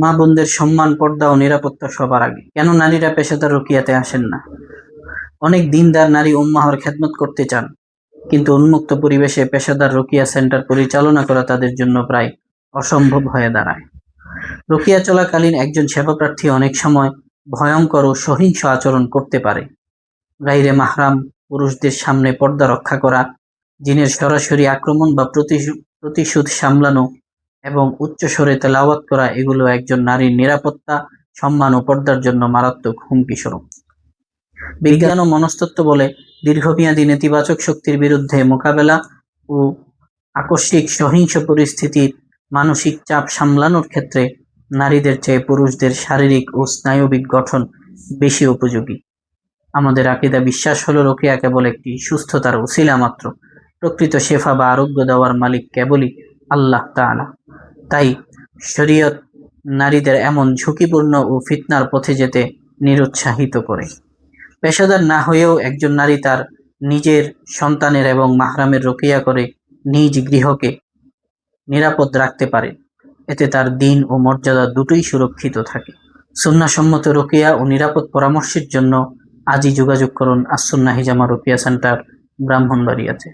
মা বোনদের সম্মান, পর্দা ও নিরাপত্তা সবার আগে। কেন নারীরা পেশাদার রুকিয়াতে আসেন না? অনেক দিনদার নারী উম্মাহর খেদমত করতে চান, কিন্তু উন্মুক্ত পরিবেশে পেশাদার রুকিয়া সেন্টার পরিচালনা করা তাদের জন্য প্রায় অসম্ভব হয়ে দাঁড়ায়। রুকিয়া চলাকালীন একজন সেবাপ্রার্থী অনেক সময় ভয়ঙ্কর ও সহিংস আচরণ করতে পারে। গাইরে মাহরাম পুরুষদের সামনে পর্দা রক্ষা করা, জিনের সরাসরি আক্রমণ বা প্রতিশোধ সামলানো এবং উচ্চ স্বরে তেলাওয়াত করা, এগুলো একজন নারীর নিরাপত্তা, সম্মান ও পর্দার জন্য মারাত্মক হুমকি স্বরূপ। বিজ্ঞান ও মনস্তত্ত্ব বলে, দীর্ঘমেয়াদী নেতিবাচক শক্তির বিরুদ্ধে মোকাবেলা ও আকস্মিক সহিংস পরিস্থিতির মানসিক চাপ সামলানোর ক্ষেত্রে নারীদের চেয়ে পুরুষদের শারীরিক ও স্নায়বিক গঠন বেশি উপযোগী। আমাদের আকীদা বিশ্বাস হলো, রুকিয়া কেবল একটি সুস্থতার উসিলা মাত্র। প্রকৃত শেফা বা আরোগ্য দেওয়ার মালিক কেবলই আল্লাহ তাআলা। তাই শরীয়ত নারীদের এমন ঝুঁকিপূর্ণ ও ফিতনার পথে যেতে নিরুৎসাহিত করে। পেশাদার না হয়েও একজন নারী তার নিজের, সন্তানের এবং মাহরামের রুকিয়া করে নিজ গৃহকে নিরাপদ রাখতে পারে। এতে তার দিন ও মর্যাদা দুটোই সুরক্ষিত থাকে। সুন্নাহসম্মত রুকিয়া ও নিরাপদ পরামর্শের জন্য আজই যোগাযোগ করুন আসুন্নাহ হিজামা রুকিয়া সেন্টার, ব্রাহ্মণবাড়িয়াতে।